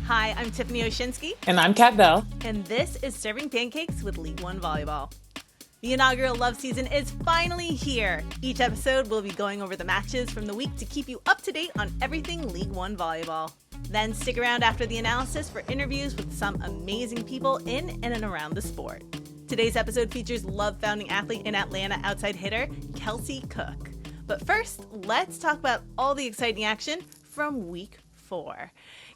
Hi, I'm Tiffany Oshinsky. And I'm Khat Bell. And this is Serving Pancakes with League One Volleyball. The inaugural Love season is finally here. Each episode will be going over the matches from the week to keep you up to date on everything League One Volleyball. Then stick around after the analysis for interviews with some amazing people in and around the sport. Today's episode features Love founding athlete and Atlanta outside hitter, Kelsey Cook. But first, let's talk about all the exciting action from week 4.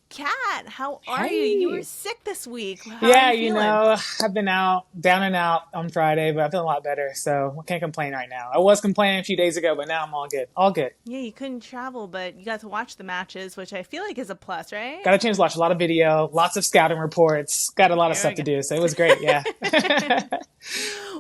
Khat, how are you? You were sick this week. How are you feeling? I've been down and out on Friday, but I feel a lot better, so I can't complain right now. I was complaining a few days ago, but now I'm all good. All good. Yeah, you couldn't travel, but you got to watch the matches, which I feel like is a plus, right? Got a chance to watch a lot of video, lots of scouting reports, got a lot of stuff to do, so it was great, yeah.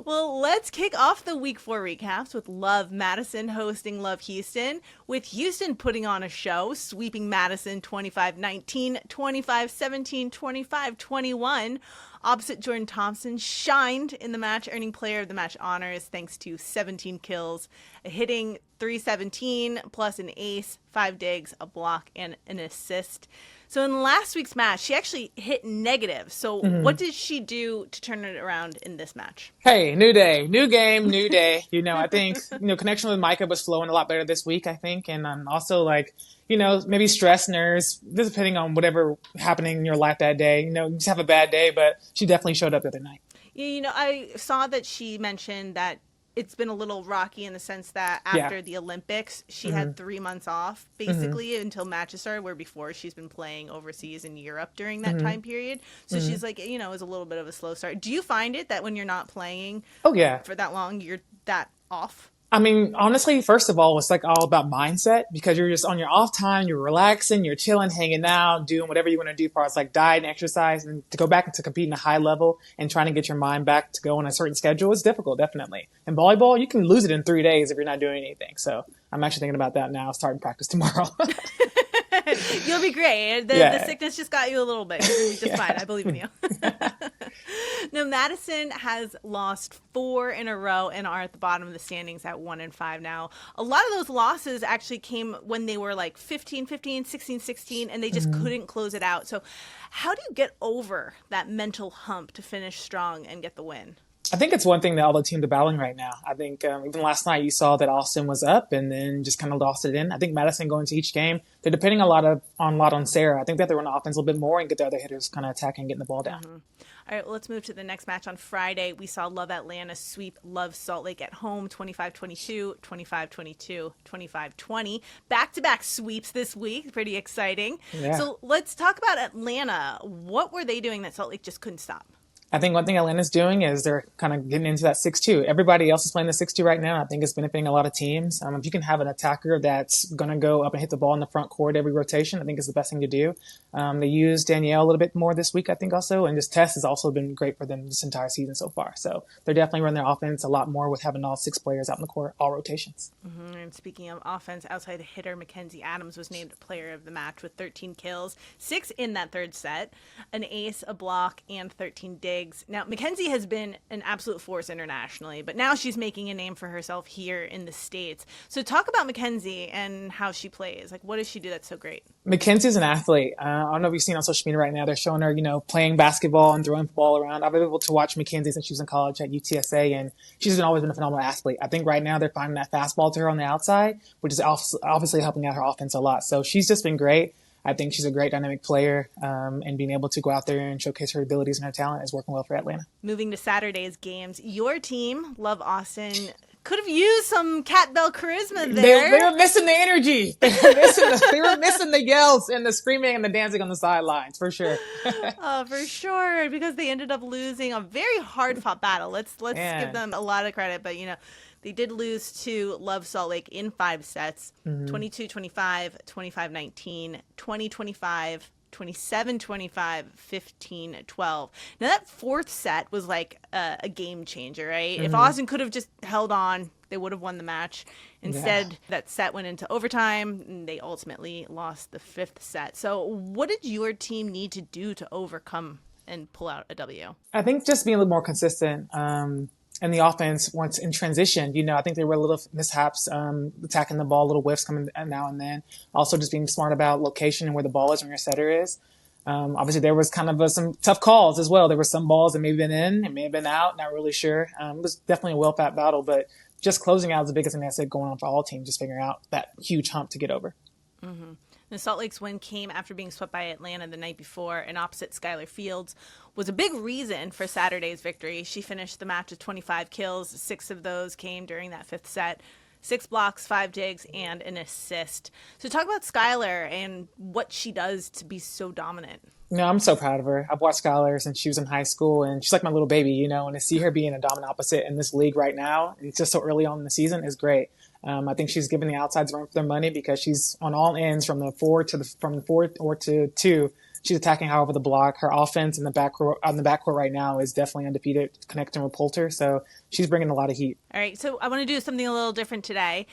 Well, let's kick off the week 4 recaps with Love Madison hosting Love Houston, with Houston putting on a show, sweeping Madison 25-19, 25-17, 25-21. Opposite Jordan Thompson shined in the match, earning player of the match honors thanks to 17 kills, a hitting .317 plus an ace, 5 digs, a block, and an assist. So in last week's match, she actually hit negative. So what did she do to turn it around in this match? Hey, new day, new game, new day. I think, connection with Micah was flowing a lot better this week, I think. And also maybe stress, nerves, just depending on whatever happening in your life that day. You just have a bad day, but she definitely showed up the other night. I saw that she mentioned that it's been a little rocky in the sense that after the Olympics, she had 3 months off, basically, until matches started, where before she's been playing overseas in Europe during that time period. So she's like, it was a little bit of a slow start. Do you find it that when you're not playing for that long, you're that off? I mean, honestly, first of all, it's like all about mindset, because you're just on your off time, you're relaxing, you're chilling, hanging out, doing whatever you want to do as far as like diet and exercise, and to go back to compete in a high level and trying to get your mind back to go on a certain schedule is difficult, definitely. In volleyball, you can lose it in 3 days if you're not doing anything. So I'm actually thinking about that now, starting practice tomorrow. You'll be great. The sickness just got you a little bit. You're going to be just fine. I believe in you. Now, Madison has lost 4 in a row and are at the bottom of the standings at 1-5 now. A lot of those losses actually came when they were like 15-15, 16-16, and they just couldn't close it out. So how do you get over that mental hump to finish strong and get the win? I think it's one thing that all the teams are battling right now. I think even last night you saw that Austin was up and then just kind of lost it in. I think Madison going to each game, they're depending a lot on Sarah. I think they have to run offense a little bit more and get the other hitters kind of attacking and getting the ball down. All right, well, let's move to the next match. On Friday, we saw Love Atlanta sweep Love Salt Lake at home, 25-22, 25-22, 25-20. Back-to-back sweeps this week. Pretty exciting. Yeah. So let's talk about Atlanta. What were they doing that Salt Lake just couldn't stop? I think one thing Atlanta's doing is they're kind of getting into that 6-2. Everybody else is playing the 6-2 right now. I think it's benefiting a lot of teams. If you can have an attacker that's going to go up and hit the ball in the front court every rotation, I think it's the best thing to do. They used Danielle a little bit more this week, I think, also. And just Tess has also been great for them this entire season so far. So they're definitely running their offense a lot more with having all 6 players out in the court, all rotations. And speaking of offense, outside hitter Mackenzie Adams was named player of the match with 13 kills, 6 in that third set, an ace, a block, and 13 digs. Now, Mackenzie has been an absolute force internationally, but now she's making a name for herself here in the States. So talk about Mackenzie and how she plays. Like, what does she do that's so great? Mackenzie's an athlete. I don't know if you've seen on social media right now, they're showing her, playing basketball and throwing the ball around. I've been able to watch Mackenzie since she was in college at UTSA, and she's always been a phenomenal athlete. I think right now they're finding that fastball to her on the outside, which is obviously helping out her offense a lot. So she's just been great. I think she's a great dynamic player, and being able to go out there and showcase her abilities and her talent is working well for Atlanta. Moving to Saturday's games, your team, Love Austin, could have used some Khat Bell charisma there. They were missing the energy. They were missing the yells and the screaming and the dancing on the sidelines, for sure. For sure, because they ended up losing a very hard-fought battle. Let's give them a lot of credit, but, they did lose to Love Salt Lake in 5 sets, 22-25, 25-19, 20-25, 27-25, 15-12. Now, that 4th set was like a game changer, right? If Austin could have just held on, they would have won the match. Instead, that set went into overtime, and they ultimately lost the 5th set. So what did your team need to do to overcome and pull out a W? I think just being a little more consistent. And the offense, once in transition, I think there were a little mishaps, attacking the ball, little whiffs coming now and then. Also just being smart about location and where the ball is when your setter is. Obviously, there was kind of some tough calls as well. There were some balls that may have been in, it may have been out, not really sure. It was definitely a well-fought battle, but just closing out is the biggest thing that's going on for all teams, just figuring out that huge hump to get over. Mm-hmm. The Salt Lake's win came after being swept by Atlanta the night before, and opposite Skylar Fields was a big reason for Saturday's victory. She finished the match with 25 kills. 6 of those came during that 5th set. 6 blocks, 5 digs, and an assist. So talk about Skylar and what she does to be so dominant. I'm so proud of her. I've watched Skylar since she was in high school, and she's like my little baby, and to see her being a dominant opposite in this league right now, it's just so early on in the season, is great. I think she's giving the outsides run for their money because she's on all ends from the 4 to 2. She's attacking however the block. Her offense in the backcourt right now is definitely undefeated, connecting with Poulter. So she's bringing a lot of heat. All right, so I want to do something a little different today.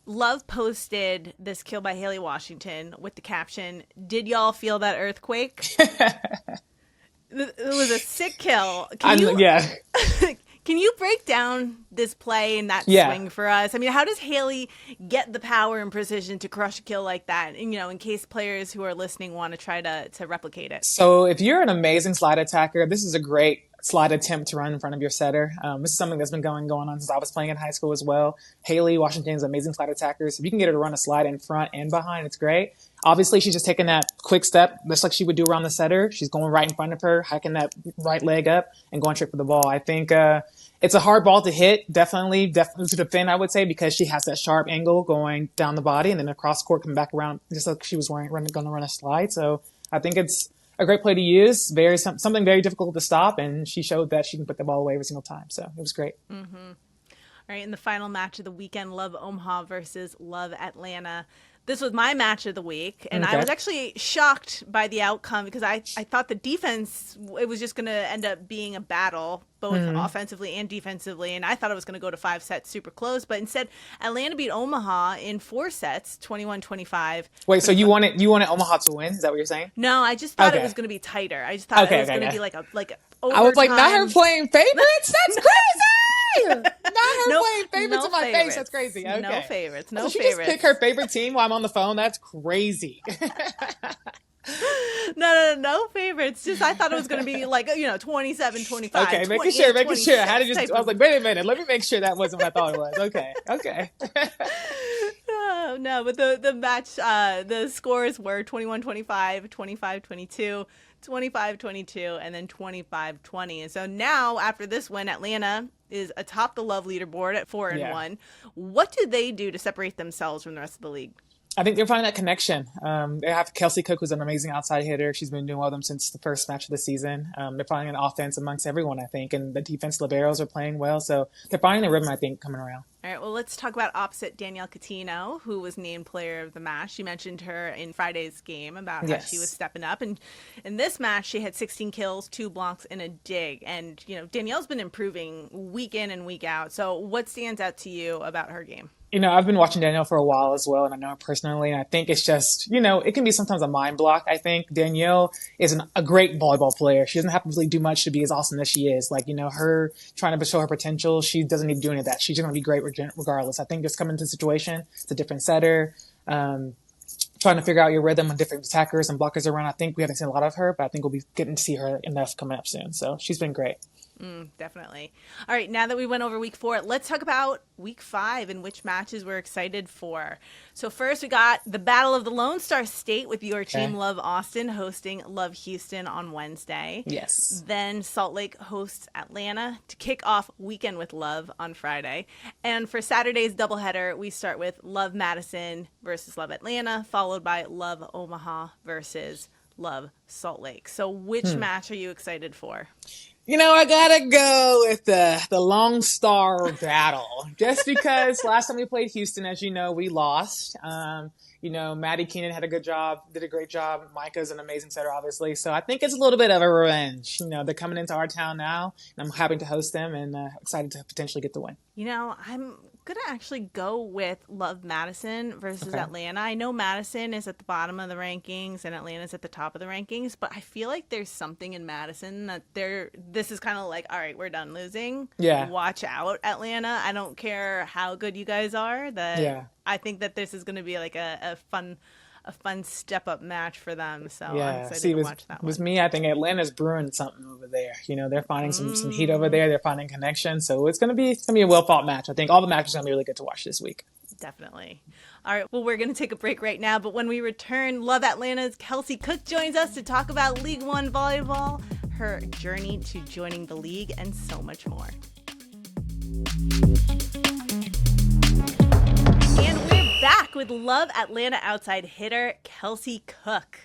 Love posted this kill by Haley Washington with the caption, "Did y'all feel that earthquake?" It was a sick kill. Yeah. Can you break down this play and that swing for us? I mean, how does Haley get the power and precision to crush a kill like that? And, in case players who are listening want to try to replicate it. So if you're an amazing slide attacker, this is a great slide attempt to run in front of your setter. This is something that's been going on since I was playing in high school as well. Haley Washington is an amazing slide attacker. So if you can get her to run a slide in front and behind, it's great. Obviously, she's just taking that quick step, just like she would do around the setter. She's going right in front of her, hiking that right leg up and going straight for the ball. I think it's a hard ball to hit, definitely to defend, I would say, because she has that sharp angle going down the body and then across court coming back around just like she was going to run a slide. So I think it's a great play to use, something very difficult to stop, and she showed that she can put the ball away every single time. So it was great. Mm-hmm. All right, in the final match of the weekend, Love Omaha versus Love Atlanta. This was my match of the week, and I was actually shocked by the outcome because I thought the defense, it was just going to end up being a battle, both offensively and defensively, and I thought it was going to go to 5 sets super close, but instead, Atlanta beat Omaha in 4 sets, 21-25. Wait, so you wanted Omaha to win? Is that what you're saying? No, I just thought it was going to be tighter. I just thought it was going to be like overtime. I was like, not her playing favorites? That's crazy! Not her playing favorites in my face. That's crazy. Okay. No favorites. No she favorites. Just pick her favorite team while I'm on the phone? That's crazy. No favorites. Just I thought it was going to be 27-25. Okay, making sure. I was like, wait a minute. Let me make sure that wasn't what I thought it was. Okay. No, but the match, the scores were 21-25, 25-22. 25-22 and then 25-20. And so now after this win, Atlanta is atop the Love leaderboard at 4-1. What do they do to separate themselves from the rest of the league? I think they're finding that connection. They have Kelsey Cook, who's an amazing outside hitter. She's been doing well with them since the first match of the season. They're finding an offense amongst everyone, I think, and the defense liberos are playing well. So they're finding the rhythm, I think, coming around. All right, well, let's talk about opposite Danielle Catino, who was named player of the match. You mentioned her in Friday's game about how she was stepping up. And in this match, she had 16 kills, 2 blocks, and a dig. And, Danielle's been improving week in and week out. So what stands out to you about her game? I've been watching Danielle for a while as well, and I know her personally, and I think it's just, it can be sometimes a mind block. I think Danielle is a great volleyball player. She doesn't have to really do much to be as awesome as she is. Her trying to show her potential, she doesn't need to do any of that. She's going to be great regardless. I think just coming into the situation, it's a different setter, trying to figure out your rhythm with different attackers and blockers around. I think we haven't seen a lot of her, but I think we'll be getting to see her enough coming up soon. So she's been great. Definitely. All right, now that we went over week 4, let's talk about week 5 and which matches we're excited for. So first, we got the Battle of the Lone Star State with your team, Love Austin, hosting Love Houston on Wednesday. Yes. Then Salt Lake hosts Atlanta to kick off Weekend with Love on Friday. And for Saturday's doubleheader, we start with Love Madison versus Love Atlanta, followed by Love Omaha versus Love Salt Lake. So which match are you excited for? I gotta go with the Lone Star battle, just because last time we played Houston, as you know, we lost. Maddie Keenan did a great job. Micah's an amazing setter, obviously. So I think it's a little bit of a revenge. They're coming into our town now, and I'm happy to host them and excited to potentially get the win. I'm going to actually go with Love Madison versus Atlanta. I know Madison is at the bottom of the rankings and Atlanta's at the top of the rankings, but I feel like there's something in Madison that this is kind of like, all right, we're done losing. Yeah. Watch out, Atlanta. I don't care how good you guys are. I think that this is going to be like a fun a fun step-up match for them. So I'm Yeah. excited See, to watch that with one. me, I think Atlanta's brewing something over there. They're finding some heat over there. They're finding connection. So it's gonna be a well-fought match. I think all the matches are gonna be really good to watch this week. Definitely. All right, well, we're going to take a break right now, but when we return, Love Atlanta's Kelsey Cook joins us to talk about League One volleyball, her journey to joining the league, and so much more. And we're back with Love Atlanta outside hitter Kelsey Cook.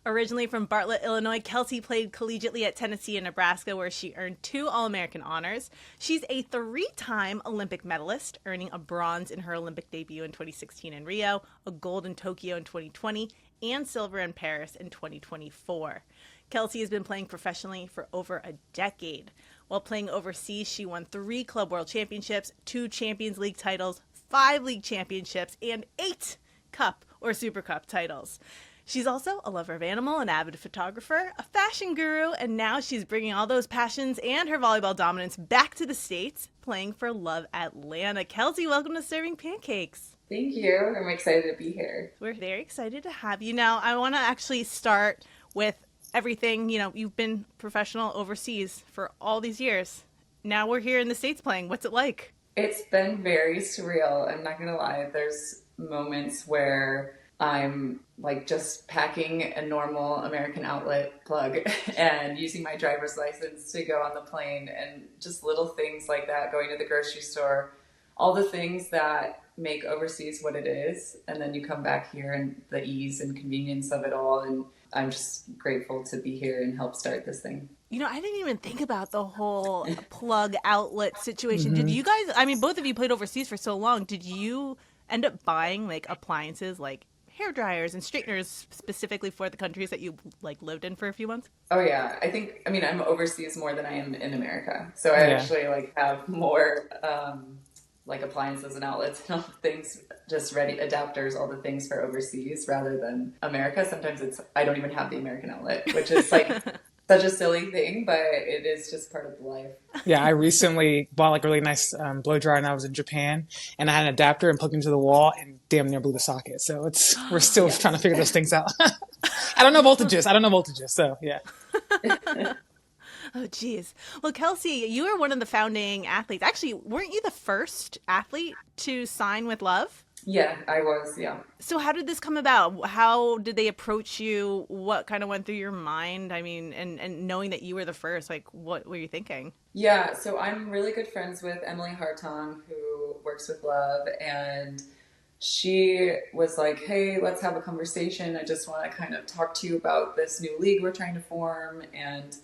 Originally from Bartlett, Illinois, Kelsey played collegiately at Tennessee and Nebraska, where she earned 2 All-American honors. She's a 3-time Olympic medalist, earning a bronze in her Olympic debut in 2016 in Rio, a gold in Tokyo in 2020, and silver in Paris in 2024. Kelsey has been playing professionally for over a decade. While playing overseas, she won 3 Club World Championships, 2 Champions League titles, 5 league championships, and 8 Cup or Super Cup titles. She's also a lover of animal, an avid photographer, a fashion guru, and now she's bringing all those passions and her volleyball dominance back to the States, playing for Love Atlanta. Kelsey, welcome to Serving Pancakes. Thank you. I'm excited to be here. We're very excited to have you. Now, I want to actually start with everything. You've been professional overseas for all these years. Now we're here in the States playing. What's it like? It's been very surreal. I'm not going to lie. There's moments where I'm like just packing a normal American outlet plug and using my driver's license to go on the plane, and just little things like that, going to the grocery store, all the things that make overseas what it is. And then you come back here and the ease and convenience of it all. And I'm just grateful to be here and help start this thing. I didn't even think about the whole plug outlet situation. Did you guys, both of you played overseas for so long. Did you end up buying like appliances like hair dryers and straighteners specifically for the countries that you lived in for a few months? Oh yeah, I'm overseas more than I am in America. So I actually have more appliances and outlets and all the things, just ready adapters, all the things for overseas rather than America. Sometimes I don't even have the American outlet, which is such a silly thing, but it is just part of life. Yeah, I recently bought a really nice blow dryer when I was in Japan, and I had an adapter and plugged into the wall and damn near blew the socket. So we're still trying to figure those things out. I don't know voltages. So yeah. Oh, geez. Well, Kelsey, you were one of the founding athletes. Actually, weren't you the first athlete to sign with Love? Yeah, I was, yeah. So how did this come about? How did they approach you? What kind of went through your mind? And knowing that you were the first, what were you thinking? Yeah, so I'm really good friends with Emily Hartong, who works with Love, and she was like, hey, let's have a conversation. I just want to kind of talk to you about this new league we're trying to form. And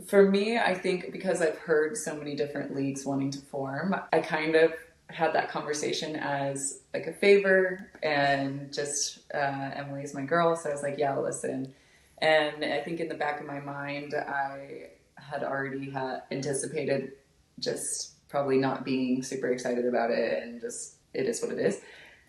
for me, I think because I've heard so many different leagues wanting to form, I kind of had that conversation as a favor, and just Emily's my girl, so I was like, yeah, I'll listen. And I think in the back of my mind, I had already anticipated just probably not being super excited about it, and just it is what it is.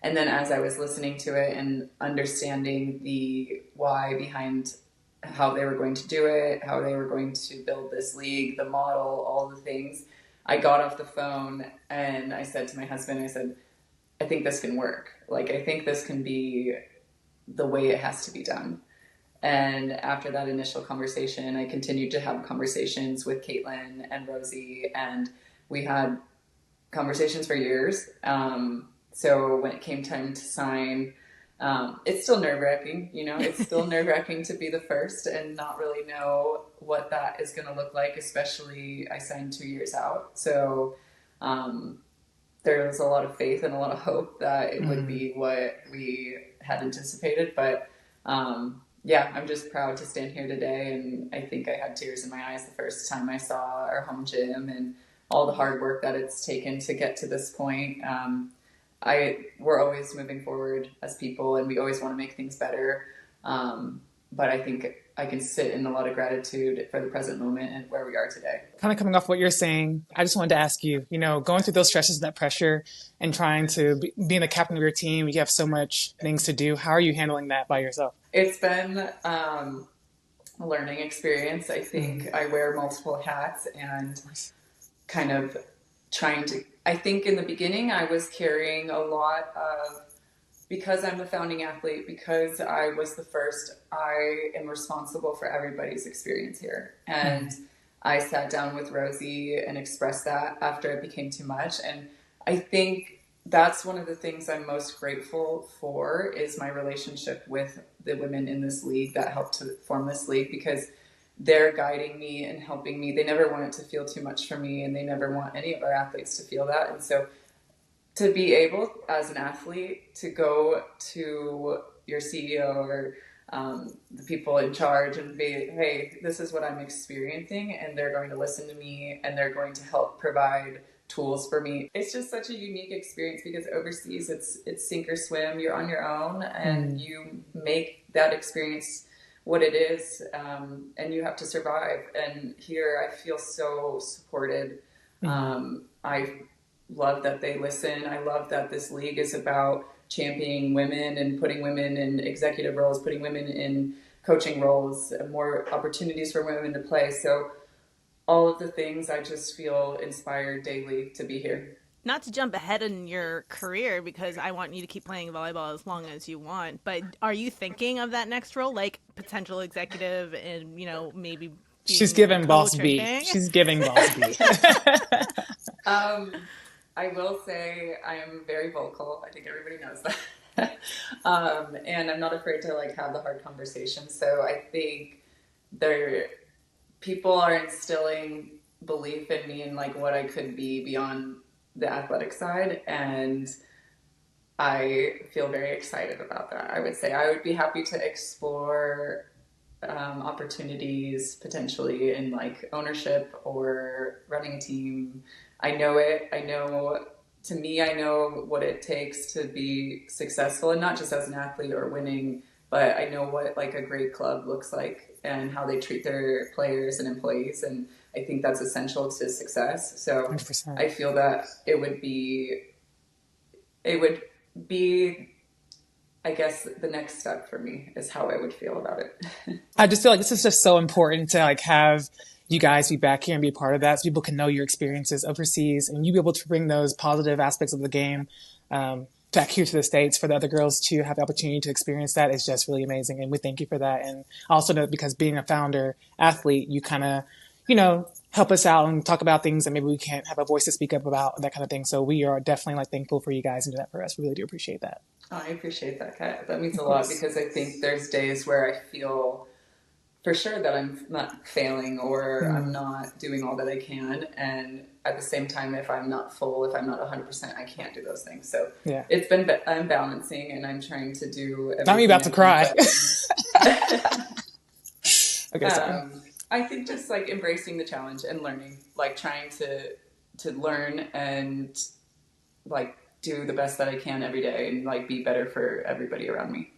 And then as I was listening to it and understanding the why behind how they were going to do it, how they were going to build this league, the model, all the things, I got off the phone and I said to my husband, I think this can work. I think this can be the way it has to be done. And after that initial conversation, I continued to have conversations with Caitlin and Rosie, and we had conversations for years. So when it came time to sign, it's still nerve-wracking, it's still nerve-wracking to be the first and not really know what that is going to look like, especially I signed 2 years out. So there was a lot of faith and a lot of hope that it would be what we had anticipated. But I'm just proud to stand here today. And I think I had tears in my eyes the first time I saw our home gym and all the hard work that it's taken to get to this point. We're always moving forward as people, and we always want to make things better. But I think I can sit in a lot of gratitude for the present moment and where we are today. Kind of coming off what you're saying, I just wanted to ask you, going through those stresses, that pressure, and trying to being the captain of your team, you have so much things to do. How are you handling that by yourself? It's been a learning experience. I think I wear multiple hats and kind of trying to, I think in the beginning I was carrying a lot of because I'm the founding athlete, because I was the first, I am responsible for everybody's experience here. And I sat down with Rosie and expressed that after it became too much. And I think that's one of the things I'm most grateful for is my relationship with the women in this league that helped to form this league, because they're guiding me and helping me. They never want it to feel too much for me, and they never want any of our athletes to feel that. And so to be able as an athlete to go to your CEO or the people in charge and be, hey, this is what I'm experiencing, and they're going to listen to me and they're going to help provide tools for me. It's just such a unique experience, because overseas it's sink or swim. You're on your own, and you make that experience what it is, and you have to survive. And here I feel so supported. I love that they listen. I love that this league is about championing women and putting women in executive roles, putting women in coaching roles, more opportunities for women to play. So all of the things, I just feel inspired daily to be here. Not to jump ahead in your career, because I want you to keep playing volleyball as long as you want, but are you thinking of that next role, like potential executive and, maybe She's giving boss B. She's giving boss B. I will say I am very vocal. I think everybody knows that. And I'm not afraid to have the hard conversations. So I think people are instilling belief in me and what I could be beyond the athletic side. And I feel very excited about that. I would say I would be happy to explore opportunities potentially in ownership or running a team. I know what it takes to be successful, and not just as an athlete or winning, but I know what a great club looks like and how they treat their players and employees. And I think that's essential to success. So 100%. I feel that it would be, I guess, the next step for me is how I would feel about it. I just feel like this is just so important to have you guys be back here and be a part of that, so people can know your experiences overseas, and you be able to bring those positive aspects of the game back here to the States for the other girls to have the opportunity to experience that. Is just really amazing, and we thank you for that. And also know, because being a founder athlete, you kind of, help us out and talk about things that maybe we can't have a voice to speak up about, that kind of thing. So we are definitely thankful for you guys and do that for us. We really do appreciate that. Oh, I appreciate that, Khat. That means a lot, because I think there's days where I feel for sure that I'm not failing or I'm not doing all that I can. And at the same time, if I'm not 100%, I can't do those things. So yeah, I'm balancing, and I'm trying to do everything. Not me about to cry. Okay, sorry. I think just embracing the challenge and learning, trying to learn and do the best that I can every day and be better for everybody around me.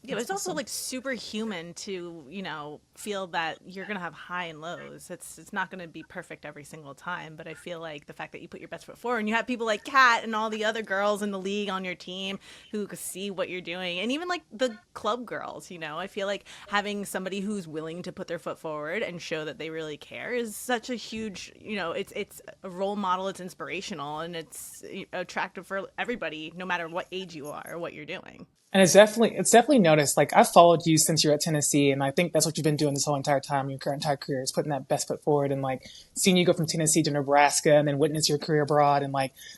Yeah, but it's also super human to, feel that you're going to have high and lows. It's not going to be perfect every single time, but I feel like the fact that you put your best foot forward and you have people like Khat and all the other girls in the league on your team who can see what you're doing, and even the club girls, I feel like having somebody who's willing to put their foot forward and show that they really care is such a huge, it's a role model, it's inspirational, and it's attractive for everybody, no matter what age you are or what you're doing. And it's definitely noticed. I've followed you since you're at Tennessee, and I think that's what you've been doing this whole entire time, your entire career, is putting that best foot forward, and seeing you go from Tennessee to Nebraska and then witness your career abroad and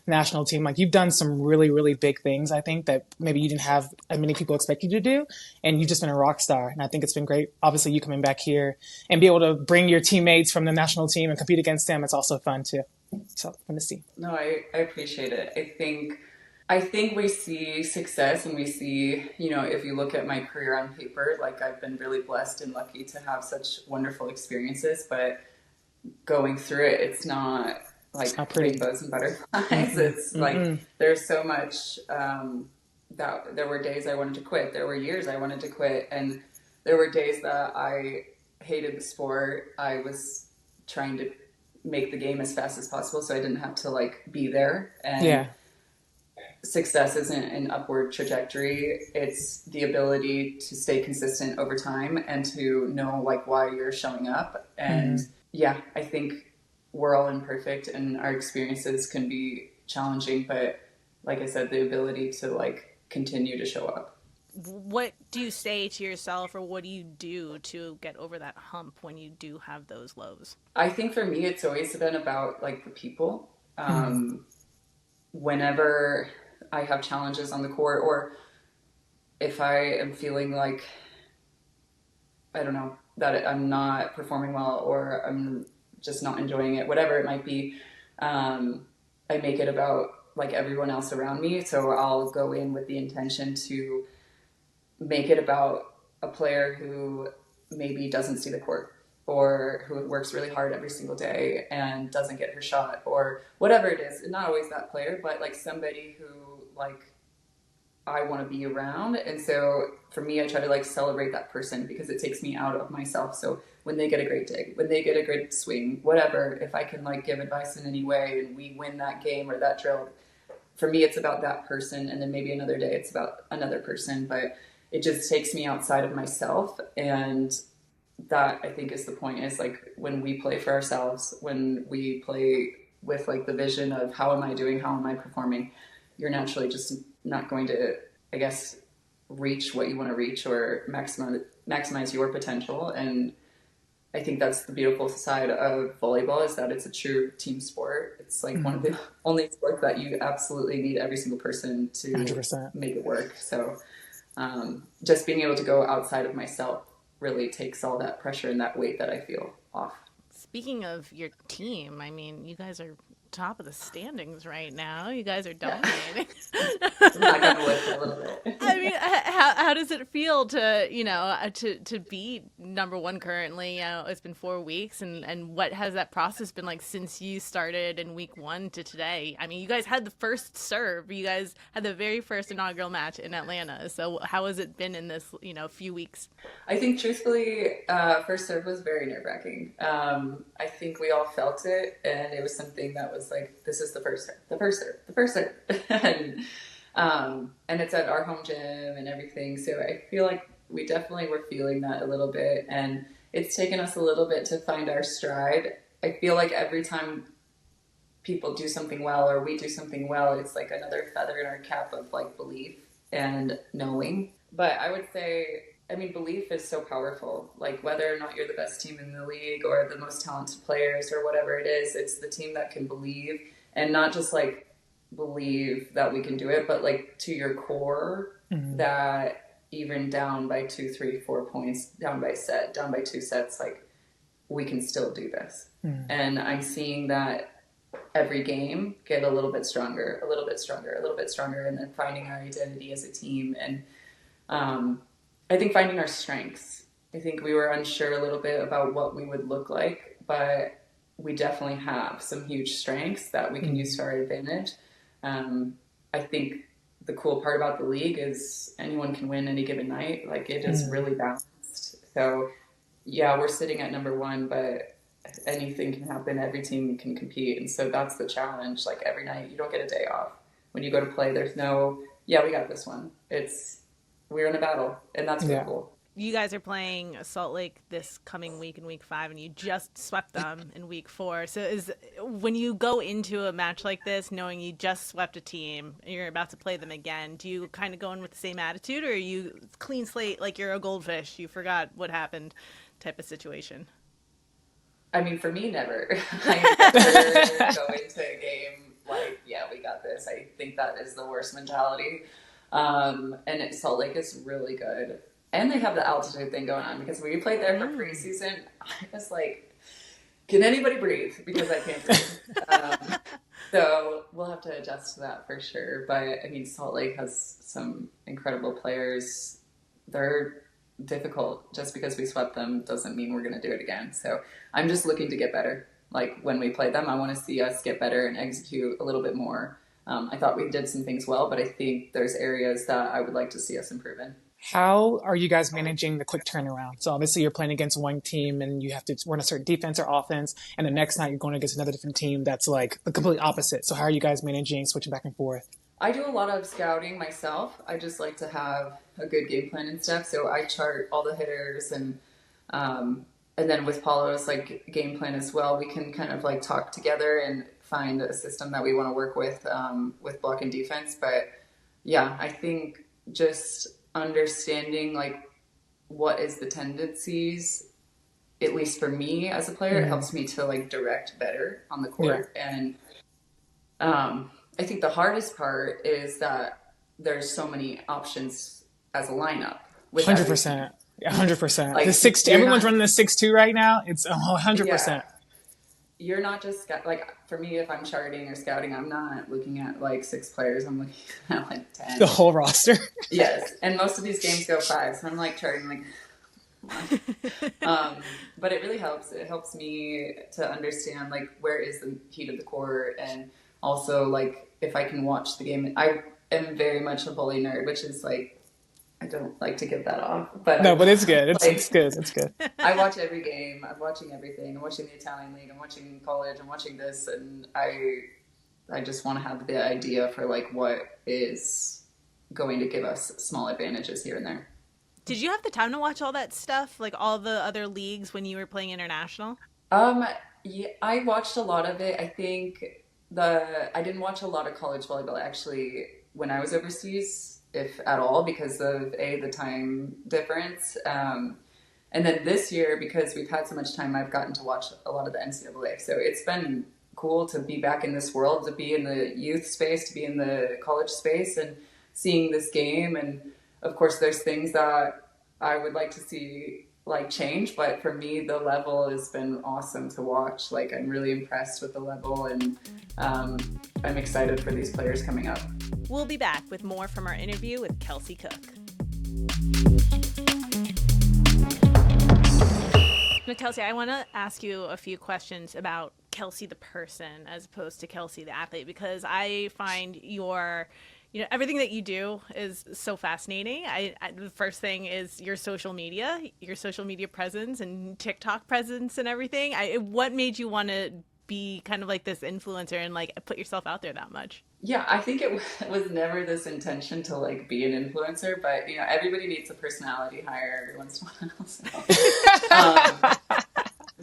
national team. You've done some really, really big things, I think, that maybe you didn't have as many people expect you to do, and you've just been a rock star. And I think it's been great, obviously, you coming back here and be able to bring your teammates from the national team and compete against them. It's also fun too. So fun to see. No, I appreciate it. I think we see success, and we see, if you look at my career on paper, I've been really blessed and lucky to have such wonderful experiences, but going through it, it's not rainbows and butterflies. It's there's so much that there were days I wanted to quit. There were years I wanted to quit. And there were days that I hated the sport. I was trying to make the game as fast as possible so I didn't have to be there. And success isn't an upward trajectory. It's the ability to stay consistent over time and to know why you're showing up. And I think we're all imperfect and our experiences can be challenging, but like I said, the ability to continue to show up. What do you say to yourself, or what do you do to get over that hump when you do have those lows? I think for me, it's always been about like the people. Whenever I have challenges on the court, or if I am feeling like, I don't know, that I'm not performing well, or I'm just not enjoying it, whatever it might be, I make it about like everyone else around me. So I'll go in with the intention to make it about a player who maybe doesn't see the court, or who works really hard every single day and doesn't get her shot, or whatever it is. Not always that player, but like somebody who like I want to be around. And so for me, I try to like celebrate that person, because it takes me out of myself. So when they get a great dig, when they get a great swing, whatever, if I can like give advice in any way and we win that game or that drill, for me, it's about that person. And then maybe another day it's about another person, but it just takes me outside of myself. And that, I think, is the point, is like when we play for ourselves, when we play with like the vision of how am I doing, how am I performing, you're naturally just not going to, I guess, reach what you want to reach, or maximize your potential. And I think that's the beautiful side of volleyball, is that it's a true team sport. It's like one of the only sports that you absolutely need every single person to 100%. make it work. So just being able to go outside of myself really takes all that pressure and that weight that I feel off. Speaking of your team, I mean, you guys are top of the standings right now. You guys are dominating. I'm not gonna lift a little bit. I mean, how does it feel to, you know, to be number one currently? You know, it's been 4 weeks, and what has that process been like since you started in week 1 to today? I mean, you guys had the first serve. You guys had the very first inaugural match in Atlanta. So how has it been in this, you know, few weeks? I think truthfully, first serve was very nerve-wracking. I think we all felt it, and it was something that was like, this is the first serve. And it's at our home gym and everything. So I feel like we definitely were feeling that a little bit, and it's taken us a little bit to find our stride. I feel like every time people do something well, or we do something well, it's like another feather in our cap of like belief and knowing. But I would say, I mean, belief is so powerful. Like whether or not you're the best team in the league or the most talented players or whatever it is, it's the team that can believe, and not just like believe that we can do it, but like to your core, that even down by 2, 3, 4 points, down by 2 sets, like we can still do this. And I'm seeing that every game get a little bit stronger, and then finding our identity as a team. And I think finding our strengths. I think we were unsure a little bit about what we would look like, but we definitely have some huge strengths that we can use to our advantage. I think the cool part about the league is anyone can win any given night. Like it is really balanced. So yeah, we're sitting at number 1, but anything can happen. Every team can compete. And so that's the challenge. Like every night you don't get a day off. When you go to play, there's no, we got this one. We're in a battle, and that's really cool. You guys are playing Salt Lake this coming week in week 5, and you just swept them in week 4. So when you go into a match like this, knowing you just swept a team and you're about to play them again, do you kind of go in with the same attitude, or are you clean slate, like you're a goldfish, you forgot what happened type of situation? I mean, for me, never. I never go into a game like, we got this. I think that is the worst mentality. And Salt Lake is really good. And they have the altitude thing going on, because when we played there for preseason, I was like, can anybody breathe? Because I can't breathe. So we'll have to adjust to that for sure. But I mean, Salt Lake has some incredible players. They're difficult. Just because we swept them doesn't mean we're going to do it again. So I'm just looking to get better. Like when we play them, I want to see us get better and execute a little bit more. I thought we did some things well, but I think there's areas that I would like to see us improve in. How are you guys managing the quick turnaround? So obviously you're playing against one team and you have to run a certain defense or offense, and the next night you're going against another different team that's like the complete opposite. So how are you guys managing switching back and forth? I do a lot of scouting myself. I just like to have a good game plan and stuff. So I chart all the hitters, and then with Paulo's like game plan as well, we can kind of like talk together and find a system that we want to work with block and defense. But yeah, I think just understanding like what is the tendencies, at least for me as a player, it helps me to like direct better on the court. And I think the hardest part is that there's so many options as a lineup. 100%. 100%. Like, The 6-2, everyone's running the 6-2 right now. It's 100%. You're not just like, for me, if I'm charting or scouting, I'm not looking at like 6 players. I'm looking at like 10. The whole roster. Yes. And most of these games go 5. So I'm like charting like, but it really helps. It helps me to understand like where is the heat of the court, and also like if I can watch the game. I am very much a volley nerd, which is like, I don't like to give that off, but no, but it's good. It's good. It's good. I watch every game. I'm watching everything. I'm watching the Italian league. I'm watching college. I'm watching this, and I just want to have the idea for like what is going to give us small advantages here and there. Did you have the time to watch all that stuff, like all the other leagues when you were playing international? Yeah, I watched a lot of it. I think I didn't watch a lot of college volleyball actually when I was overseas, if at all, because of the time difference. And then this year, because we've had so much time, I've gotten to watch a lot of the NCAA. So it's been cool to be back in this world, to be in the youth space, to be in the college space and seeing this game. And of course, there's things that I would like to see like change, but for me, the level has been awesome to watch. Like, I'm really impressed with the level, and I'm excited for these players coming up. We'll be back with more from our interview with Kelsey Cook. Now, Kelsey, I want to ask you a few questions about Kelsey the person as opposed to Kelsey the athlete, because I find everything that you do is so fascinating. The first thing is your social media presence and TikTok presence and everything. What made you want to be kind of like this influencer and like put yourself out there that much? Yeah, I think it was never this intention to like be an influencer, but everybody needs a personality hire every once in a while.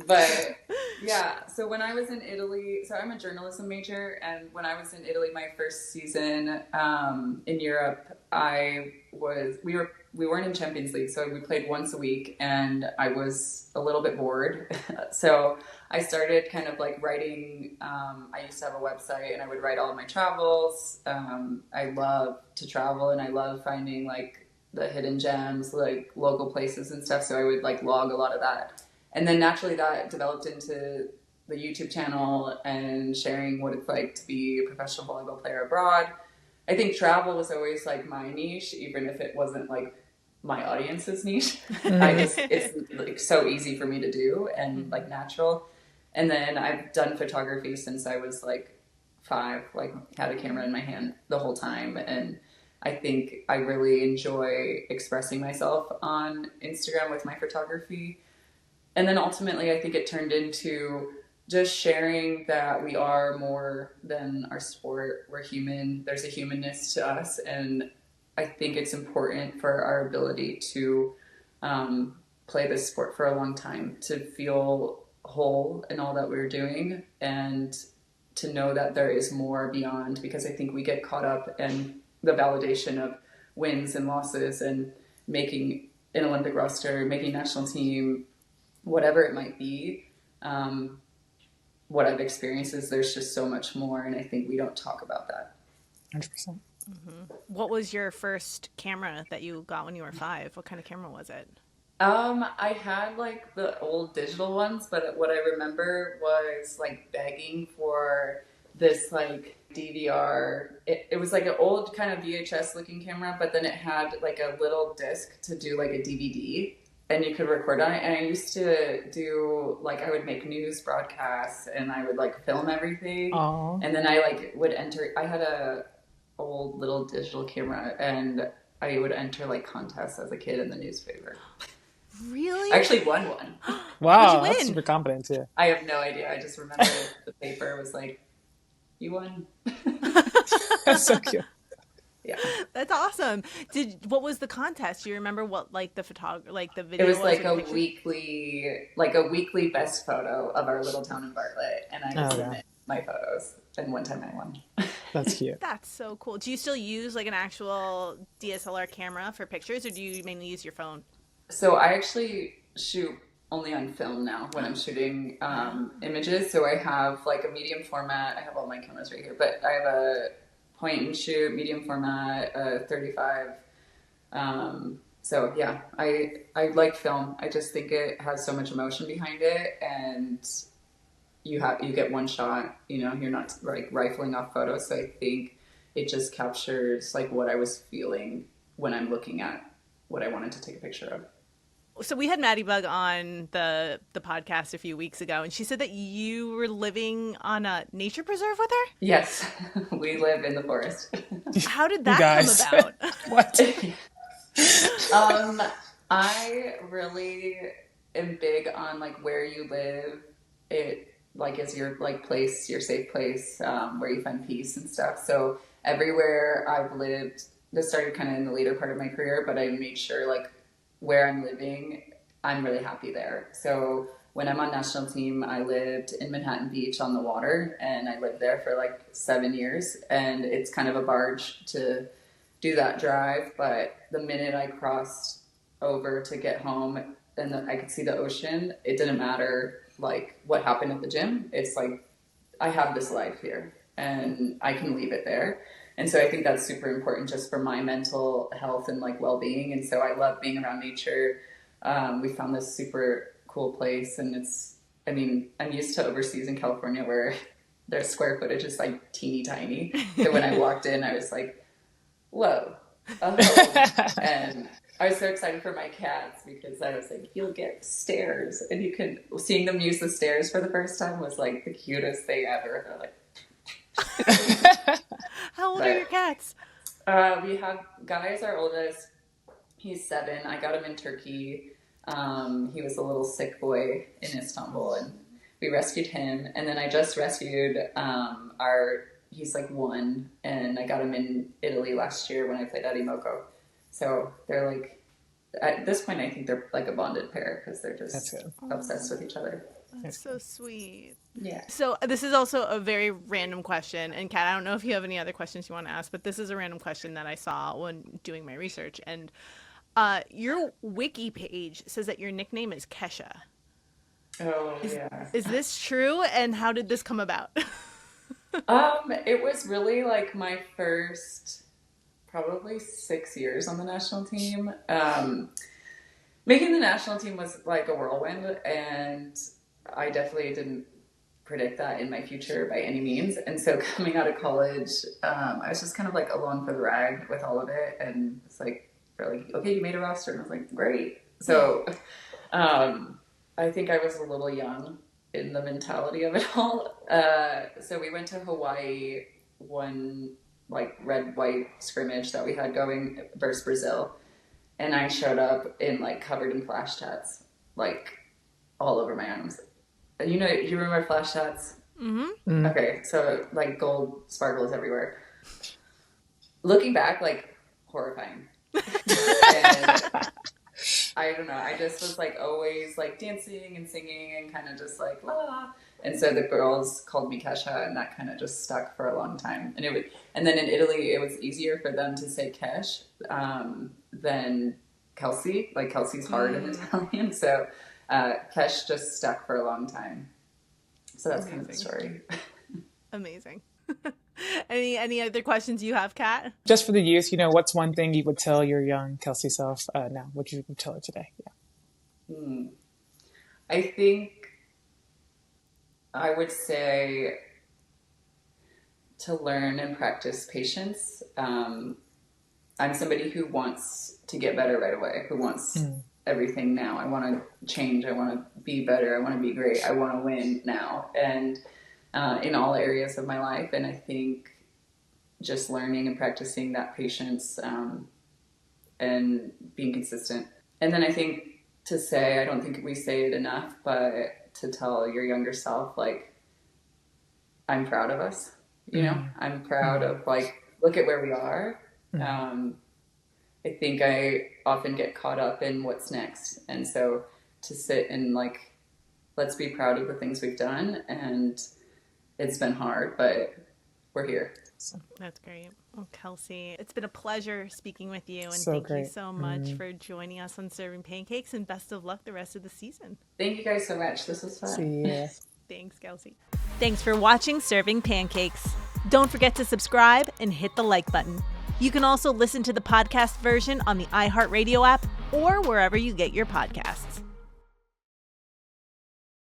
But yeah, so when I was in Italy, so I'm a journalism major, and when I was in Italy my first season in Europe, we weren't in Champions League, so we played once a week, and I was a little bit bored. So I started kind of like writing. I used to have a website, and I would write all of my travels. I love to travel, and I love finding like the hidden gems, like local places and stuff. So I would like log a lot of that. And then naturally that developed into the YouTube channel and sharing what it's like to be a professional volleyball player abroad. I think travel was always like my niche, even if it wasn't like my audience's niche. It's like so easy for me to do and like natural. And then I've done photography since I was like 5, like had a camera in my hand the whole time. And I think I really enjoy expressing myself on Instagram with my photography. And then ultimately, I think it turned into just sharing that we are more than our sport. We're human. There's a humanness to us. And I think it's important for our ability to play this sport for a long time, to feel whole in all that we're doing, and to know that there is more beyond, because I think we get caught up in the validation of wins and losses and making an Olympic roster, making national team, whatever it might be. What I've experienced is there's just so much more, and I think we don't talk about that. 100%. Mm-hmm. What was your first camera that you got when you were 5? What kind of camera was it? I had like the old digital ones, but what I remember was like begging for this like DVR. It was like an old kind of VHS looking camera, but then it had like a little disc to do like a DVD. And you could record on it. And I used to do, like, I would make news broadcasts, and I would, like, film everything. Aww. And then I, like, would enter, I had a old little digital camera, and I would enter, like, contests as a kid in the newspaper. Really? I actually won one. Wow, that's super confident, too. I have no idea. I just remember the paper was like, you won. That's so cute. Yeah, that's awesome. What was the contest? Do you remember what like the video? It was like a weekly best photo of our little town in Bartlett, and I would submit my photos, and one time I won. That's cute. That's so cool. Do you still use like an actual DSLR camera for pictures, or do you mainly use your phone? So I actually shoot only on film now when I'm shooting images. So I have like a medium format. I have all my cameras right here, but I have a point and shoot, medium format, 35. So yeah, I like film. I just think it has so much emotion behind it, and you get one shot, you know, you're not like rifling off photos. So I think it just captures like what I was feeling when I'm looking at what I wanted to take a picture of. So we had Maddie Bug on the podcast a few weeks ago, and she said that you were living on a nature preserve with her? Yes, we live in the forest. How did that come about? What? I really am big on like where you live. It like is your like place, your safe place, where you find peace and stuff. So everywhere I've lived, this started kind of in the later part of my career, but I made sure like where I'm living, I'm really happy there. So when I'm on national team, I lived in Manhattan Beach on the water, and I lived there for like 7 years, and it's kind of a barge to do that drive. But the minute I crossed over to get home and I could see the ocean, it didn't matter like what happened at the gym. It's like, I have this life here and I can leave it there. And so I think that's super important just for my mental health and like well-being. And so I love being around nature. We found this super cool place, and I mean, I'm used to overseas in California where their square footage is like teeny tiny. So when I walked in, I was like, whoa, and I was so excited for my cats because I was like, you'll get stairs, and seeing them use the stairs for the first time was like the cutest thing ever. They're like, How old are your cats? We have Guy's our oldest. He's 7. I got him in Turkey. He was a little sick boy in Istanbul, and we rescued him. And then I just rescued he's like 1, and I got him in Italy last year when I played at Imoco. So they're like, at this point, I think they're like a bonded pair because they're just obsessed with each other. That's so sweet. Yeah. So this is also a very random question. And Khat, I don't know if you have any other questions you want to ask, but this is a random question that I saw when doing my research. And your wiki page says that your nickname is Kesha. Oh, yeah. Is this true? And how did this come about? It was really like my first probably 6 years on the national team. Making the national team was like a whirlwind, and I definitely didn't predict that in my future by any means. And so coming out of college, I was just kind of like along for the ride with all of it. And it's like, they're like, okay, you made a roster. And I was like, great. So I think I was a little young in the mentality of it all. So we went to Hawaii, one like red-white scrimmage that we had going versus Brazil. And I showed up in like covered in flash tats, like all over my arms. You know, you remember flash tats? Mm-hmm. Okay, so like gold sparkles everywhere. Looking back, like horrifying. And I don't know, I just was like always like dancing and singing and kind of just like la la la. And so the girls called me Kesha, and that kind of just stuck for a long time. And then in Italy, it was easier for them to say Kesh than Kelsey. Like Kelsey's hard in Italian, so Kesh just stuck for a long time. So that's kind of the story. Amazing. Any other questions you have, Khat? Just for the youth, you know, what's one thing you would tell your young Kelsey self now? What you would tell her today? Yeah. I think I would say to learn and practice patience. I'm somebody who wants to get better right away, who wants everything now. I want to change. I want to be better. I want to be great. I want to win now. And in all areas of my life. And I think just learning and practicing that patience and being consistent. And then I think to say, I don't think we say it enough, but to tell your younger self, like, I'm proud of us. You know, I'm proud of, like, look at where we are. I think I often get caught up in what's next. And so to sit and, like, let's be proud of the things we've done and it's been hard, but we're here. That's great. Oh, Kelsey, it's been a pleasure speaking with you. And So thank great. you so much for joining us on Serving Pancakes, and best of luck the rest of the season. Thank you guys so much. This was fun. See ya. Thanks, Kelsey. Thanks for watching Serving Pancakes. Don't forget to subscribe and hit the like button. You can also listen to the podcast version on the iHeartRadio app or wherever you get your podcasts.